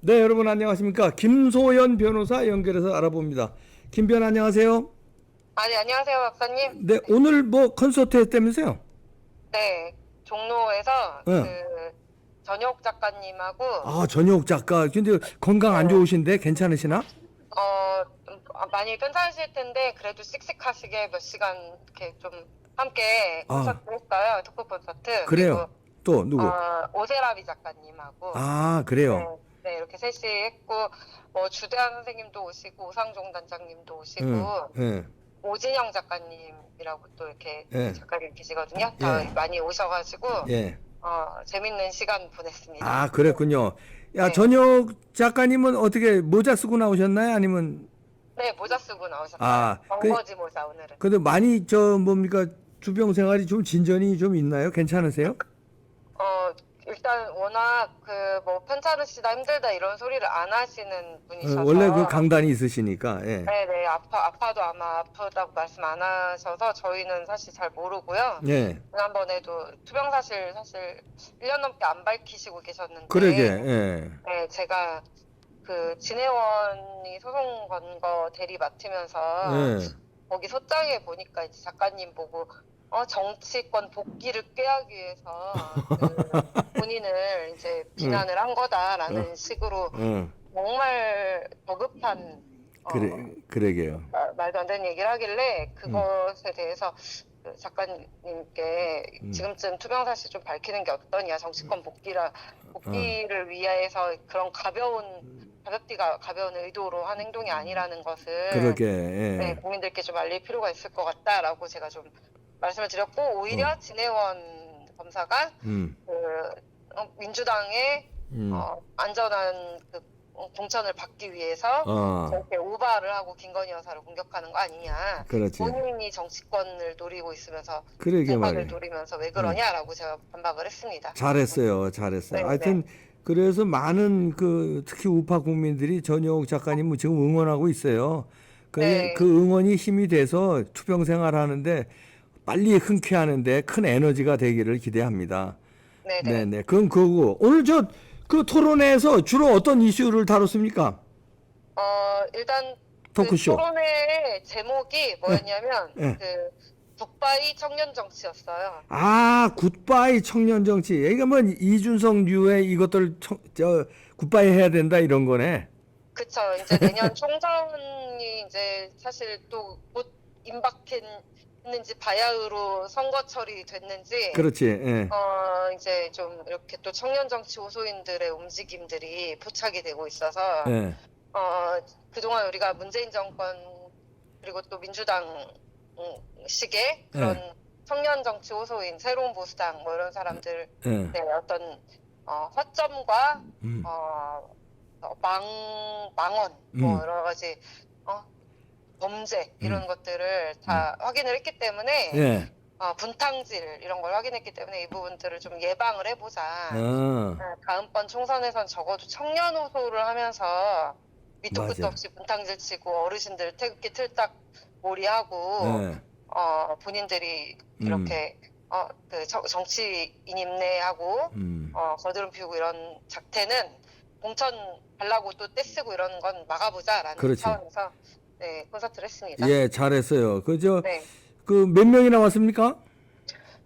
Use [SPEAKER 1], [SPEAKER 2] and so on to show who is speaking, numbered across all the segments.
[SPEAKER 1] 네, 여러분 안녕하십니까? 김소연 변호사 연결해서 알아봅니다. 김 변 안녕하세요.
[SPEAKER 2] 네, 안녕하세요, 박사님.
[SPEAKER 1] 네, 오늘 뭐 콘서트 했다면서요?
[SPEAKER 2] 네, 종로에서
[SPEAKER 1] 네.
[SPEAKER 2] 전혁 작가님하고,
[SPEAKER 1] 아, 전효옥 작가. 근데 건강 안
[SPEAKER 2] 어,
[SPEAKER 1] 좋으신데 괜찮으시나?
[SPEAKER 2] 많이 편찮으실 텐데, 그래도 씩씩하시게 몇 시간 이렇게 좀 함께
[SPEAKER 1] 아,
[SPEAKER 2] 콘서트 했어요. 토크 콘서트. 그리고,
[SPEAKER 1] 그래요. 또 누구?
[SPEAKER 2] 오세라비 작가님하고,
[SPEAKER 1] 아,
[SPEAKER 2] 네,
[SPEAKER 1] 그래요.
[SPEAKER 2] 네, 이렇게 셋이 했고, 뭐, 주대한 선생님도 오시고, 오상종 단장님도 오시고,
[SPEAKER 1] 예, 예,
[SPEAKER 2] 오진영 작가님이라고 또 이렇게
[SPEAKER 1] 예,
[SPEAKER 2] 작가님 계시거든요. 다
[SPEAKER 1] 예,
[SPEAKER 2] 많이 오셔가지고,
[SPEAKER 1] 예.
[SPEAKER 2] 재밌는 시간 보냈습니다.
[SPEAKER 1] 아, 그랬군요. 야,
[SPEAKER 2] 네.
[SPEAKER 1] 전효옥 작가님은 어떻게 모자 쓰고 나오셨나요? 아니면
[SPEAKER 2] 네, 모자 쓰고 나오셨어요.
[SPEAKER 1] 아,
[SPEAKER 2] 번거지 모자, 오늘은.
[SPEAKER 1] 근데 많이 뭡니까? 주병 생활이 좀 진전이 좀 있나요? 괜찮으세요?
[SPEAKER 2] 일단 워낙 뭐 편찮으시다, 힘들다 이런 소리를 안 하시는
[SPEAKER 1] 원래 그
[SPEAKER 2] 분이셔서,
[SPEAKER 1] 강단이 있으시니까. 예.
[SPEAKER 2] 네네, 아파도 아마 아프다고 말씀 안 하셔서 저희는 사실 잘 모르고요.
[SPEAKER 1] 예.
[SPEAKER 2] 지난번에도 투병 사실 1년 넘게 안 밝히시고
[SPEAKER 1] 그러게.
[SPEAKER 2] 계셨는데,
[SPEAKER 1] 예.
[SPEAKER 2] 네, 제가 진혜원이 소송 건 거 대리 맡으면서
[SPEAKER 1] 예.
[SPEAKER 2] 거기 소장에 보니까 이제 작가님 보고 정치권 복귀를 꾀하기 위해서 본인을 이제
[SPEAKER 1] 응.
[SPEAKER 2] 비난을 한
[SPEAKER 1] 어.
[SPEAKER 2] 거다라는 식으로
[SPEAKER 1] 어.
[SPEAKER 2] 정말 저급한
[SPEAKER 1] 그러게요.
[SPEAKER 2] 말도 안 되는 얘기를 하길래
[SPEAKER 1] 음.
[SPEAKER 2] 그것에 대해서 그 작가님께
[SPEAKER 1] 음.
[SPEAKER 2] 지금쯤 투명 사실 좀 밝히는 게 어떠냐, 정치권
[SPEAKER 1] 어.
[SPEAKER 2] 복귀를 위해서 그런 가벼운 의도로 한 행동이 아니라는 것을
[SPEAKER 1] 그러게.
[SPEAKER 2] 네,
[SPEAKER 1] 예.
[SPEAKER 2] 국민들께 좀 알릴 필요가 있을 것 같다라고 제가 좀 말씀을 드렸고,
[SPEAKER 1] 어.
[SPEAKER 2] 오히려 진혜원 검사가
[SPEAKER 1] 음.
[SPEAKER 2] 민주당의
[SPEAKER 1] 음.
[SPEAKER 2] 안전한 공천을 받기 위해서
[SPEAKER 1] 어.
[SPEAKER 2] 저렇게 오바를 하고 김건희 여사를 공격하는 거 아니냐.
[SPEAKER 1] 그렇지.
[SPEAKER 2] 본인이 정치권을 노리고 있으면서
[SPEAKER 1] 그러게
[SPEAKER 2] 공간을
[SPEAKER 1] 말이에요.
[SPEAKER 2] 노리면서 왜
[SPEAKER 1] 예.
[SPEAKER 2] 그러냐라고 제가 반박을 했습니다.
[SPEAKER 1] 잘했어요. 잘했어요.
[SPEAKER 2] 네, 네,
[SPEAKER 1] 하여튼 그래서 많은 특히 우파 국민들이 전효옥 작가님 지금 응원하고 있어요. 그
[SPEAKER 2] 네,
[SPEAKER 1] 응원이 힘이 돼서 투병 생활하는데 빨리 흔쾌하는데 큰 에너지가 되기를 기대합니다.
[SPEAKER 2] 네, 네.
[SPEAKER 1] 네네. 그건 그거고. 오늘 그 토론회에서 주로 어떤 이슈를 다뤘습니까?
[SPEAKER 2] 일단
[SPEAKER 1] 토크쇼.
[SPEAKER 2] 토론회의 제목이
[SPEAKER 1] 예,
[SPEAKER 2] 뭐였냐면
[SPEAKER 1] 예.
[SPEAKER 2] 북바이 청년 정치였어요.
[SPEAKER 1] 아, 굿바이 청년 정치. 이거 뭐 이준석 류의 이것들 굿바이 해야 된다 이런 거네.
[SPEAKER 2] 그쵸. 이제 내년 총선이 이제 사실 또 곧 임박했는지 바야흐로 선거철이 됐는지,
[SPEAKER 1] 그렇지. 예.
[SPEAKER 2] 이제 좀 이렇게 또 청년 정치 호소인들의 움직임들이 포착이 되고 있어서,
[SPEAKER 1] 예.
[SPEAKER 2] 그동안 우리가 문재인 정권 그리고 또 민주당 식의 그런
[SPEAKER 1] 예.
[SPEAKER 2] 청년 정치 호소인, 새로운 보수당 뭐 이런 사람들의
[SPEAKER 1] 예.
[SPEAKER 2] 어떤 허점과
[SPEAKER 1] 음.
[SPEAKER 2] 망언 뭐
[SPEAKER 1] 음.
[SPEAKER 2] 여러 가지 범죄
[SPEAKER 1] 음.
[SPEAKER 2] 이런 것들을
[SPEAKER 1] 음.
[SPEAKER 2] 다 확인을 했기 때문에
[SPEAKER 1] 예.
[SPEAKER 2] 분탕질 이런 걸 확인했기 때문에 이 부분들을 좀 예방을 해보자.
[SPEAKER 1] 어.
[SPEAKER 2] 다음번 총선에선 적어도 청년 호소를 하면서 밑도 끝도
[SPEAKER 1] 맞아.
[SPEAKER 2] 없이 분탕질 치고 어르신들 태극기 틀딱 몰이하고
[SPEAKER 1] 예.
[SPEAKER 2] 본인들이
[SPEAKER 1] 음.
[SPEAKER 2] 이렇게 정치인임내하고
[SPEAKER 1] 음.
[SPEAKER 2] 거드름 피우고 이런 작태는 공천 달라고 또 떼쓰고 이러는 건 막아보자라는
[SPEAKER 1] 그렇지.
[SPEAKER 2] 차원에서 네, 콘서트를 했습니다.
[SPEAKER 1] 예, 잘했어요.
[SPEAKER 2] 네.
[SPEAKER 1] 몇 명이 나왔습니까?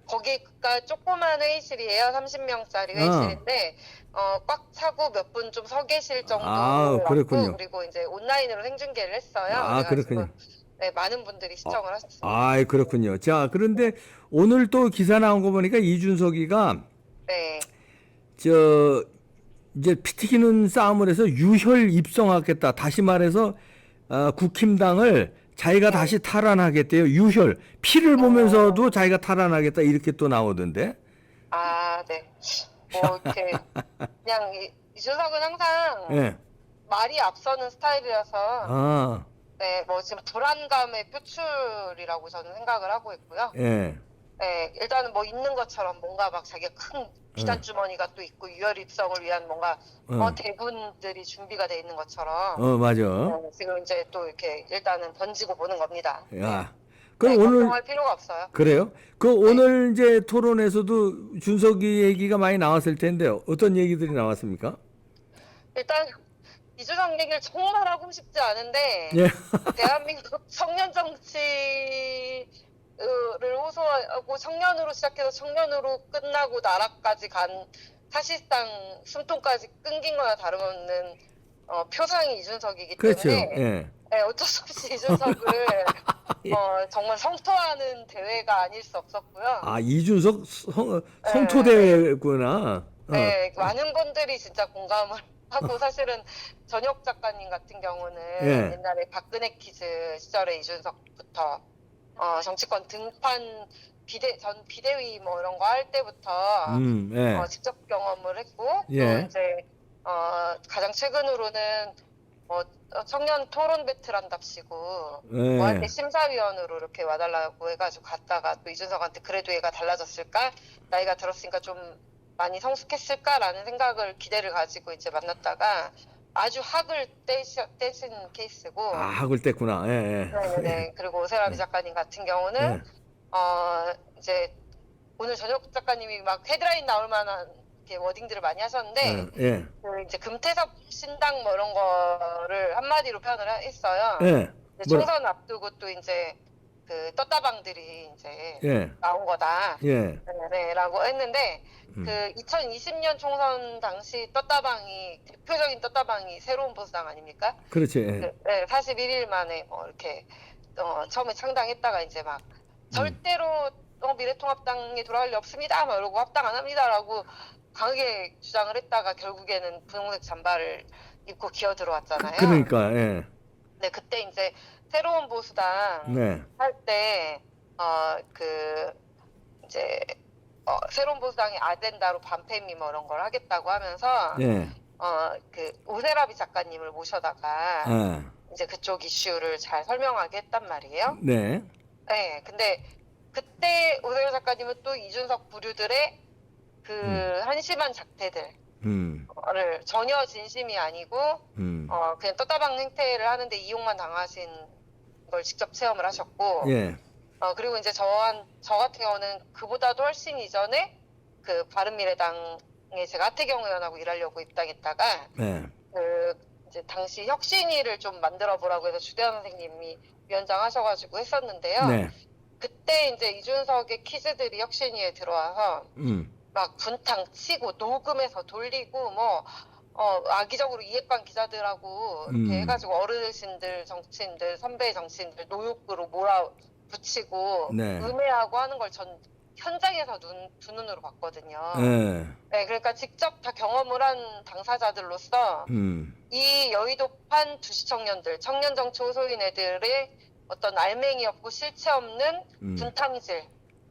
[SPEAKER 2] 거기가 조그만 회의실이에요. 30명짜리 회의실인데 꽉 차고 몇 분 좀 서 계실 정도로
[SPEAKER 1] 아,
[SPEAKER 2] 왔고,
[SPEAKER 1] 그렇군요.
[SPEAKER 2] 그리고 이제 온라인으로 생중계를 했어요.
[SPEAKER 1] 아,
[SPEAKER 2] 그래가지고
[SPEAKER 1] 그렇군요.
[SPEAKER 2] 네, 많은 분들이 시청을 하셨습니다.
[SPEAKER 1] 아, 그렇군요. 자, 그런데 오늘 또 기사 나온 거 보니까 이준석이가
[SPEAKER 2] 네.
[SPEAKER 1] 이제 피 튀기는 싸움을 해서 유혈 입성하겠다. 다시 말해서 국힘당을 자기가
[SPEAKER 2] 네.
[SPEAKER 1] 다시 탈환하겠대요. 유혈. 피를 보면서도 자기가 탈환하겠다. 이렇게 또 나오던데.
[SPEAKER 2] 네. 뭐 이렇게 그냥 이준석은 항상
[SPEAKER 1] 예.
[SPEAKER 2] 말이 앞서는 스타일이라서
[SPEAKER 1] 아,
[SPEAKER 2] 네, 뭐 지금 불안감의 표출이라고 저는 생각을 하고 있고요.
[SPEAKER 1] 예.
[SPEAKER 2] 네, 일단은 뭐 있는 것처럼 뭔가 막 자기가 큰 비단 주머니가 또 있고 유혈 입성을 위한 뭔가 대군들이 준비가 돼 있는 것처럼
[SPEAKER 1] 맞아.
[SPEAKER 2] 지금 이제 또 이렇게 일단은 던지고 보는 겁니다.
[SPEAKER 1] 야.
[SPEAKER 2] 네,
[SPEAKER 1] 그럼 오늘
[SPEAKER 2] 걱정할 필요가 없어요.
[SPEAKER 1] 그래요? 오늘 이제 토론에서도 준석이 얘기가 많이 나왔을 텐데 어떤 얘기들이 나왔습니까?
[SPEAKER 2] 일단 이준석 얘기를 정말 하고 싶지 않은데
[SPEAKER 1] 예.
[SPEAKER 2] 대한민국 청년 정치를 호소하고 청년으로 시작해서 청년으로 끝나고 나라까지 간 사실상 숨통까지 끊긴 거나 다름없는 표상이 이준석이기
[SPEAKER 1] 그렇죠.
[SPEAKER 2] 때문에
[SPEAKER 1] 예.
[SPEAKER 2] 네, 어쩔 수 없이 이준석을
[SPEAKER 1] 예.
[SPEAKER 2] 정말 성토하는 대회가 아닐 수 없었고요.
[SPEAKER 1] 아, 이준석
[SPEAKER 2] 네,
[SPEAKER 1] 성토대회구나.
[SPEAKER 2] 네, 많은 분들이 진짜 공감을 하고 사실은 전혁 작가님 같은 경우는
[SPEAKER 1] 예.
[SPEAKER 2] 옛날에 박근혜 퀴즈 시절에 이준석부터 정치권 등판 전 비대위 뭐 이런 거 할 때부터
[SPEAKER 1] 예.
[SPEAKER 2] 직접 경험을 했고
[SPEAKER 1] 예.
[SPEAKER 2] 또 이제 가장 최근으로는 청년 토론 배틀 한답시고
[SPEAKER 1] 예.
[SPEAKER 2] 뭐 할 때 심사위원으로 이렇게 와달라고 해가지고 갔다가 또 이준석한테 그래도 얘가 달라졌을까? 나이가 들었으니까 좀 많이 성숙했을까라는 생각을 기대를 가지고 이제 만났다가 아주 학을 떼신 케이스고
[SPEAKER 1] 아, 학을 뗐구나. 예.
[SPEAKER 2] 네네네. 그리고 오세라비 작가님 같은 경우는 이제 오늘 전혁 작가님이 막 헤드라인 나올 만한 이렇게 워딩들을 많이 하셨는데
[SPEAKER 1] 예.
[SPEAKER 2] 그 이제 금태섭 신당 뭐 이런 거를 한마디로 표현을 했어요.
[SPEAKER 1] 예.
[SPEAKER 2] 이제 총선 앞두고 또 이제 그 떴다방들이 이제
[SPEAKER 1] 예.
[SPEAKER 2] 나온 거다.
[SPEAKER 1] 예.
[SPEAKER 2] 네라고 했는데 그 2020년 총선 당시 대표적인 떴다방이 새로운 보수당 아닙니까?
[SPEAKER 1] 그렇지. 예.
[SPEAKER 2] 네, 41일 만에 뭐 이렇게 처음에 창당했다가 이제 막 절대로 미래통합당에 돌아갈 리 없습니다. 막 이러고 합당 안 합니다라고 강하게 주장을 했다가 결국에는 분홍색 잠바를 입고 기어 들어왔잖아요.
[SPEAKER 1] 그러니까 예.
[SPEAKER 2] 네, 그때 이제 새로운 보수당
[SPEAKER 1] 네.
[SPEAKER 2] 할 때 이제 새로운 보수당이 아젠다로 반패미 뭐 이런 걸 하겠다고 하면서
[SPEAKER 1] 예.
[SPEAKER 2] 그 오세라비 작가님을 모셔다가
[SPEAKER 1] 아.
[SPEAKER 2] 이제 그쪽 이슈를 잘 설명하게 했단 말이에요.
[SPEAKER 1] 네.
[SPEAKER 2] 네, 근데 그때 오세라비 작가님은 또 이준석 부류들의 그 한심한 작태들 를 전혀 진심이 아니고 그냥 떴다방 행태를 하는데 이용만 당하신 걸 직접 체험을 하셨고
[SPEAKER 1] 예.
[SPEAKER 2] 그리고 이제 저 같은 경우는 그보다도 훨씬 이전에 그 바른미래당에 제가 하태경 의원하고 일하려고 입당했다가
[SPEAKER 1] 예.
[SPEAKER 2] 그 이제 당시 혁신위를 좀 만들어 보라고 해서 주대환 선생님이 위원장 하셔가지고 했었는데요.
[SPEAKER 1] 네.
[SPEAKER 2] 그때 이제 이준석의 퀴즈들이 혁신위에 들어와서 막 분탕 치고 녹음해서 돌리고 뭐 악의적으로 이해관 기자들하고 이렇게 해가지고 어르신들 정치인들 선배 정치인들 노욕으로 몰아붙이고
[SPEAKER 1] 네.
[SPEAKER 2] 음해하고 하는 걸 전 현장에서 두 눈으로 봤거든요.
[SPEAKER 1] 예.
[SPEAKER 2] 네, 그러니까 직접 다 경험을 한 당사자들로서 이 여의도판 두시 청년들, 청년 정치 호소인 애들의 어떤 알맹이 없고 실체 없는 분탕질,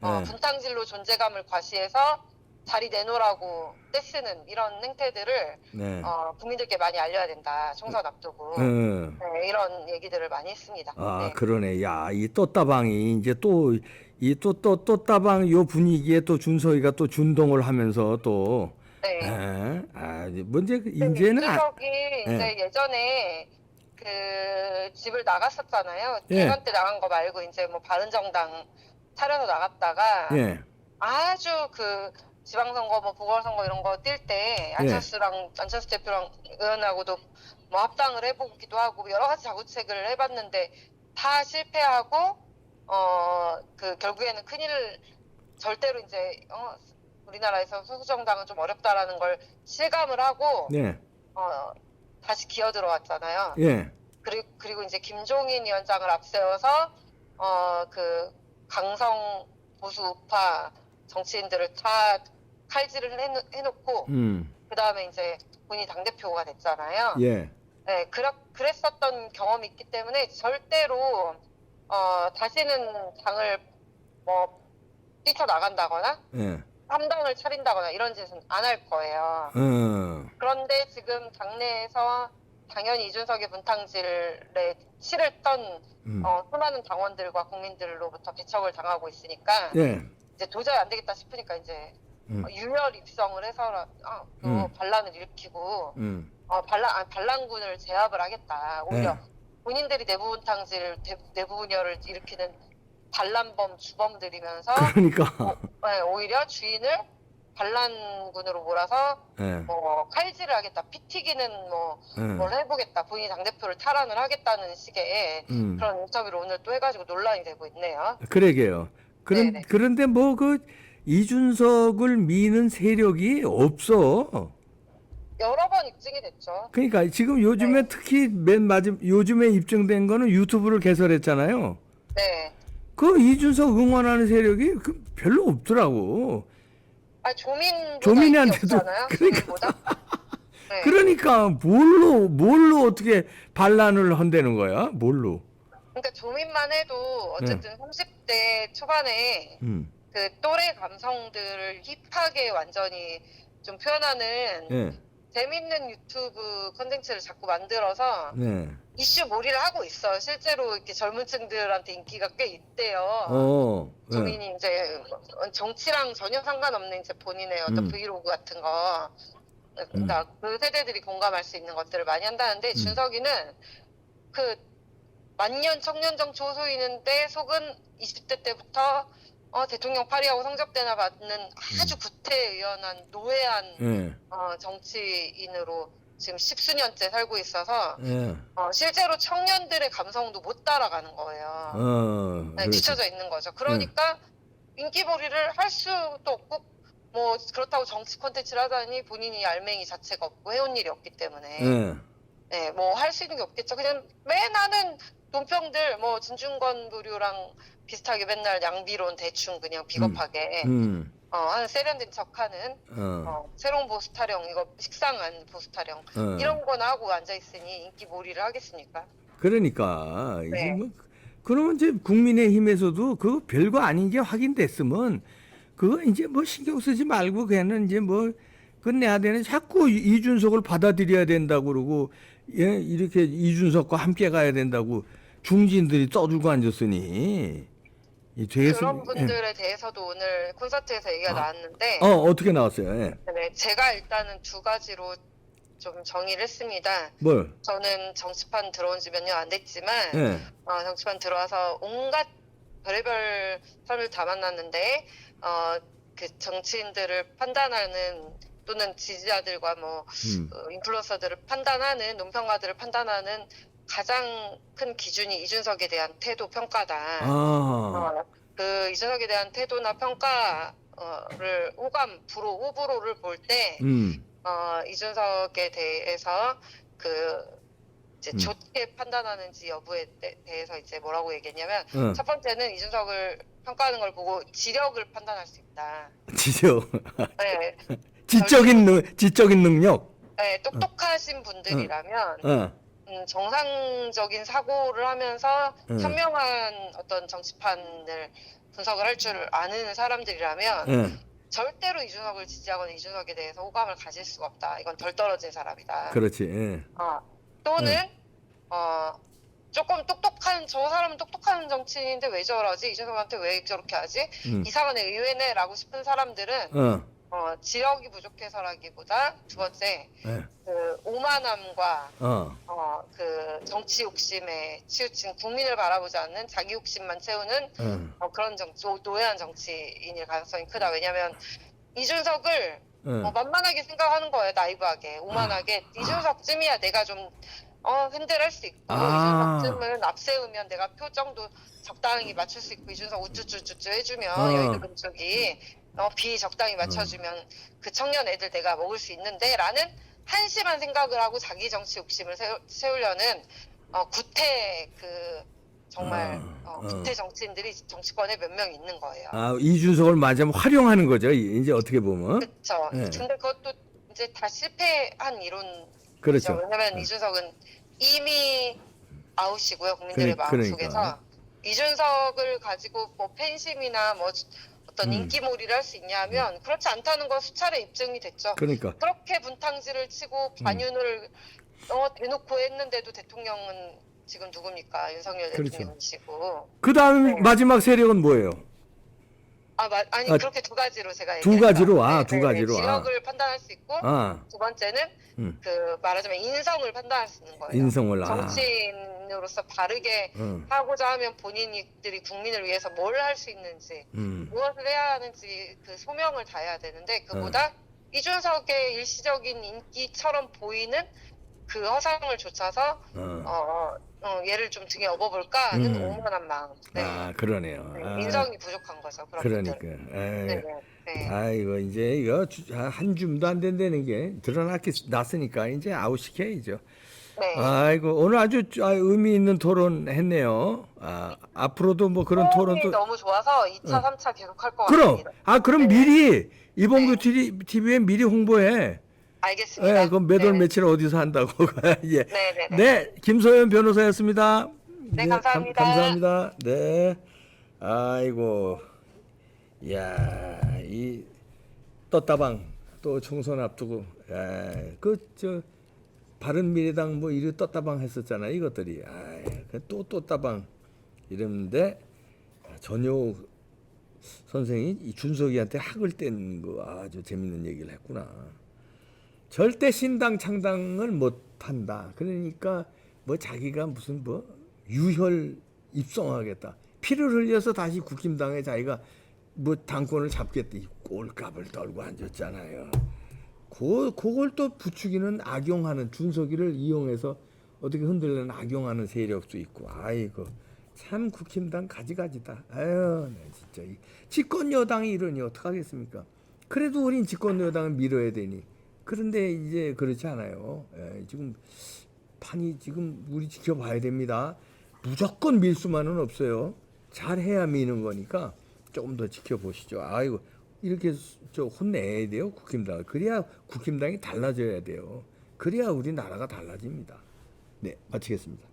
[SPEAKER 2] 분탕질로 존재감을 과시해서 자리 내놓으라고 떼쓰는 이런 행태들을
[SPEAKER 1] 네.
[SPEAKER 2] 국민들께 많이 알려야 된다. 총선 앞두고 네, 이런 얘기들을 많이 했습니다.
[SPEAKER 1] 아,
[SPEAKER 2] 네.
[SPEAKER 1] 그러네. 야, 이 떴다방이 이제 또 이 떴다방 요 분위기에 또 준석이가 또 준동을 하면서 또
[SPEAKER 2] 네.
[SPEAKER 1] 문제 이제는
[SPEAKER 2] 이준석이 이제 예전에 그 집을 나갔었잖아요.
[SPEAKER 1] 예.
[SPEAKER 2] 대선 때 나간 거 말고 이제 뭐 바른정당 차려서 나갔다가
[SPEAKER 1] 예.
[SPEAKER 2] 아주 그 지방선거 뭐 보궐선거 이런 거 뛸 때 안철수 대표랑 의원하고도 뭐 합당을 해보기도 하고 여러 가지 자구책을 해봤는데 다 실패하고 그 결국에는 큰일 절대로 이제 우리나라에서 소수 정당은 좀 어렵다라는 걸 실감을 하고
[SPEAKER 1] 예.
[SPEAKER 2] 다시 기어 들어왔잖아요.
[SPEAKER 1] 예.
[SPEAKER 2] 그리고 이제 김종인 위원장을 앞세워서 그 강성 보수 우파 정치인들을 다 칼질을 해놓고 그 다음에 이제 본인이 당대표가 됐잖아요.
[SPEAKER 1] 예.
[SPEAKER 2] 네, 그랬었던 경험이 있기 때문에 절대로 다시는 당을 뭐 뛰쳐나간다거나
[SPEAKER 1] 예.
[SPEAKER 2] 함당을 차린다거나 이런 짓은 안 할 거예요. 그런데 지금 당내에서 당연히 이준석의 분탕질에 치를 떤 수많은 당원들과 국민들로부터 배척을 당하고 있으니까
[SPEAKER 1] 예.
[SPEAKER 2] 이제 도저히 안 되겠다 싶으니까 이제 유혈 입성을 해서 또 반란을 일으키고 반란군을 제압을 하겠다. 오히려 본인들이 내부 분탕질, 내부 분열을 일으키는 반란범 주범들이면서
[SPEAKER 1] 그러니까
[SPEAKER 2] 오히려 주인을 반란군으로 몰아서
[SPEAKER 1] 예.
[SPEAKER 2] 뭐 칼질을 하겠다, 피 튀기는 뭐
[SPEAKER 1] 예.
[SPEAKER 2] 뭘 해보겠다, 본인이 당대표를 탈환을 하겠다는 식의 그런 인터뷰를 오늘 또 해가지고 논란이 되고 있네요.
[SPEAKER 1] 그러게요.
[SPEAKER 2] 네네.
[SPEAKER 1] 그런데 뭐 그 이준석을 미는 세력이 없어.
[SPEAKER 2] 여러 번 입증이 됐죠.
[SPEAKER 1] 그러니까 지금 요즘에
[SPEAKER 2] 네.
[SPEAKER 1] 특히 요즘에 입증된 거는 유튜브를 개설했잖아요.
[SPEAKER 2] 네.
[SPEAKER 1] 그 이준석 응원하는 세력이 별로 없더라고.
[SPEAKER 2] 아, 조민보다 인기
[SPEAKER 1] 조민이한테도
[SPEAKER 2] 없잖아요.
[SPEAKER 1] 그러니까
[SPEAKER 2] 조민보다. 네.
[SPEAKER 1] 그러니까 뭘로 어떻게 반란을 한다는 거야? 뭘로?
[SPEAKER 2] 그러니까 조민만 해도 어쨌든 30대 초반에
[SPEAKER 1] 음.
[SPEAKER 2] 그 또래 감성들을 힙하게 완전히 좀 표현하는
[SPEAKER 1] 예.
[SPEAKER 2] 재밌는 유튜브 컨텐츠를 자꾸 만들어서
[SPEAKER 1] 네.
[SPEAKER 2] 이슈 몰이를 하고 있어요. 실제로 이렇게 젊은 층들한테 인기가 꽤 있대요.
[SPEAKER 1] 예.
[SPEAKER 2] 조민이 이제 정치랑 전혀 상관없는 이제 본인의 어떤 브이로그 같은 거, 그러니까 그 세대들이 공감할 수 있는 것들을 많이 한다는데, 준석이는 그 만년 청년정 초소이는데 속은 20대 때부터 대통령 파리하고 성접대나 받는 아주 구태의연한 노예한
[SPEAKER 1] 예.
[SPEAKER 2] 정치인으로 지금 십수년째 살고 있어서
[SPEAKER 1] 예.
[SPEAKER 2] 실제로 청년들의 감성도 못 따라가는 거예요. 네,
[SPEAKER 1] 그렇지.
[SPEAKER 2] 뒤쳐져 있는 거죠. 그러니까 인기몰이를 할 수도 없고, 뭐 그렇다고 정치 콘텐츠를 하다니 본인이 알맹이 자체가 없고 해온 일이 없기 때문에
[SPEAKER 1] 예.
[SPEAKER 2] 네, 뭐 할 수 있는 게 없겠죠. 그냥 맨 하는 논평들, 뭐 진중권 부류랑 비슷하게 맨날 양비론 대충 그냥 비겁하게 하는 세련된 척하는 새로운 보수 타령, 이거 식상한 보수 타령 이런 거나 하고 앉아 있으니 인기 몰이를 하겠습니까?
[SPEAKER 1] 그러니까 이게
[SPEAKER 2] 네.
[SPEAKER 1] 뭐 그러면 이제 국민의힘에서도 그 별거 아닌 게 확인됐으면 그거 이제 뭐 신경 쓰지 말고 그냥 이제 뭐 끝내야 되는, 자꾸 이준석을 받아들여야 된다고 그러고, 예, 이렇게 이준석과 함께 가야 된다고 중진들이 떠들고 앉았으니
[SPEAKER 2] 그런 분들에 대해서도 오늘 콘서트에서 얘기가 나왔는데,
[SPEAKER 1] 어떻게 나왔어요? 예.
[SPEAKER 2] 네, 제가 일단은 두 가지로 좀 정의를 했습니다.
[SPEAKER 1] 뭘?
[SPEAKER 2] 저는 정치판 들어온 지 몇 년 안 됐지만
[SPEAKER 1] 예.
[SPEAKER 2] 정치판 들어와서 온갖 별의별 사람을 다 만났는데 그 정치인들을 판단하는, 또는 지지자들과 뭐 인플루언서들을 판단하는, 논평가들을 판단하는 가장 큰 기준이 이준석에 대한 태도 평가다. 그 이준석에 대한 태도나 평가를 호불호를 볼 때 이준석에 대해서 그 이제 좋게 판단하는지 여부에 대해서 이제 뭐라고 얘기했냐면, 첫 번째는 이준석을 평가하는 걸 보고 지력을 판단할 수 있다.
[SPEAKER 1] 지적.
[SPEAKER 2] 네.
[SPEAKER 1] 지적인 능력.
[SPEAKER 2] 네, 똑똑하신 분들이라면 정상적인 사고를 하면서 현명한 어떤 정치판을 분석을 할 줄 아는 사람들이라면 절대로 이준석을 지지하거나 이준석에 대해서 호감을 가질 수가 없다. 이건 덜 떨어진 사람이다.
[SPEAKER 1] 그렇지. 예.
[SPEAKER 2] 또는 조금 저 사람은 똑똑한 정치인인데 왜 저러지? 이준석한테 왜 저렇게 하지? 이상한 의외네 라고 싶은 사람들은 지력이 부족해서라기보다, 두 번째 그 오만함과 그 정치 욕심에 치우친, 국민을 바라보지 않는 자기 욕심만 채우는 그런 노예한 정치인일 가능성이 크다. 왜냐하면 이준석을 만만하게 생각하는 거예요. 나이브하게, 오만하게. 이준석쯤이야 내가 좀 흔들할 수 있고, 이준석쯤은 앞세우면 내가 표정도 적당히 맞출 수 있고, 이준석 우쭈쭈쭈쭈 해주면 여의도 근쪽이 적당히 맞춰주면 그 청년 애들 내가 먹을 수 있는데 라는 한심한 생각을 하고 자기 정치 욕심을 세우려는 구태, 그 정말 구태 정치인들이 정치권에 몇 명 있는 거예요.
[SPEAKER 1] 이준석을 맞으면 활용하는 거죠. 이제 어떻게 보면.
[SPEAKER 2] 그렇죠.
[SPEAKER 1] 네.
[SPEAKER 2] 근데 그것도 이제 다 실패한 이론.
[SPEAKER 1] 그렇죠.
[SPEAKER 2] 왜냐면 이준석은 이미 아웃이고요. 국민들의 마음속에서. 이준석을 가지고 뭐 팬심이나 뭐 어떤 인기몰이를 할 수 있냐면 그렇지 않다는 건 수차례 입증이 됐죠.
[SPEAKER 1] 그러니까.
[SPEAKER 2] 그렇게 분탕질을 치고 반윤을 대놓고 했는데도 대통령은 지금 누굽니까? 윤석열
[SPEAKER 1] 그렇죠.
[SPEAKER 2] 대통령이시고.
[SPEAKER 1] 그 다음 마지막 세력은 뭐예요?
[SPEAKER 2] 아니
[SPEAKER 1] 아,
[SPEAKER 2] 그렇게 두 가지로 제가
[SPEAKER 1] 두
[SPEAKER 2] 얘기했어요.
[SPEAKER 1] 가지로,
[SPEAKER 2] 네,
[SPEAKER 1] 두
[SPEAKER 2] 네,
[SPEAKER 1] 가지로.
[SPEAKER 2] 지력을 판단할 수 있고
[SPEAKER 1] 아,
[SPEAKER 2] 두 번째는
[SPEAKER 1] 음,
[SPEAKER 2] 그 말하자면 인성을 판단할 수 있는 거예요.
[SPEAKER 1] 인성을,
[SPEAKER 2] 정치인으로서 바르게
[SPEAKER 1] 음,
[SPEAKER 2] 하고자 하면 본인들이 국민을 위해서 뭘 할 수 있는지 무엇을 해야 하는지 그 소명을 다해야 되는데 그보다 이준석의 일시적인 인기처럼 보이는 그 허상을 좇아서 얘를 좀 등에 업어볼까 하는 오만한 마음. 네.
[SPEAKER 1] 아, 그러네요.
[SPEAKER 2] 네,
[SPEAKER 1] 아,
[SPEAKER 2] 인성이 부족한 거죠. 그런
[SPEAKER 1] 그러니까.
[SPEAKER 2] 분들은.
[SPEAKER 1] 에이,
[SPEAKER 2] 네, 네, 네.
[SPEAKER 1] 아이고, 이제 이거 한 줌도 안 된다는 게 났으니까 이제 아웃시켜야죠.
[SPEAKER 2] 네.
[SPEAKER 1] 아이고, 오늘 아주 의미 있는 토론 했네요. 앞으로도 뭐 그런
[SPEAKER 2] 호응이
[SPEAKER 1] 토론도,
[SPEAKER 2] 너무 좋아서 2차,
[SPEAKER 1] 어.
[SPEAKER 2] 3차 계속 할 것
[SPEAKER 1] 그럼,
[SPEAKER 2] 같습니다.
[SPEAKER 1] 그럼
[SPEAKER 2] 네,
[SPEAKER 1] 미리, 이봉규
[SPEAKER 2] 네.
[SPEAKER 1] TV에 미리 홍보해. 예,
[SPEAKER 2] 알겠습니다.
[SPEAKER 1] 그럼 몇 월
[SPEAKER 2] 네,
[SPEAKER 1] 며칠 어디서 한다고. 예.
[SPEAKER 2] 네, 네, 네.
[SPEAKER 1] 네, 김소연 변호사였습니다.
[SPEAKER 2] 네,
[SPEAKER 1] 예,
[SPEAKER 2] 감사합니다.
[SPEAKER 1] 감사합니다. 네. 아이고, 야, 이 떴다방 또 총선 앞두고, 바른미래당 뭐 이리 떴다방 했었잖아, 이것들이. 또 떴다방 이랬는데 전효 선생이 이 준석이한테 학을 뗀 거 아주 재밌는 얘기를 했구나. 절대 신당 창당을 못 한다. 그러니까 뭐 자기가 무슨 뭐 유혈 입성하겠다. 피를 흘려서 다시 국힘당에 자기가 뭐 당권을 잡겠다. 이 꼴값을 떨고 앉았잖아요. 그걸 또 부추기는 악용하는 준석이를 이용해서 어떻게 흔들려는 악용하는 세력도 있고. 아이고 참 국힘당 가지가지다. 아유, 나 진짜 이 집권 여당이 이러니 어떡하겠습니까? 그래도 우린 집권 여당을 밀어야 되니. 그런데 이제 그렇지 않아요. 지금 판이 지금 우리 지켜봐야 됩니다. 무조건 밀 수만은 없어요. 잘해야 미는 거니까 조금 더 지켜보시죠. 아이고 이렇게 혼내야 돼요 국힘당. 그래야 국힘당이 달라져야 돼요. 그래야 우리 나라가 달라집니다. 네, 마치겠습니다.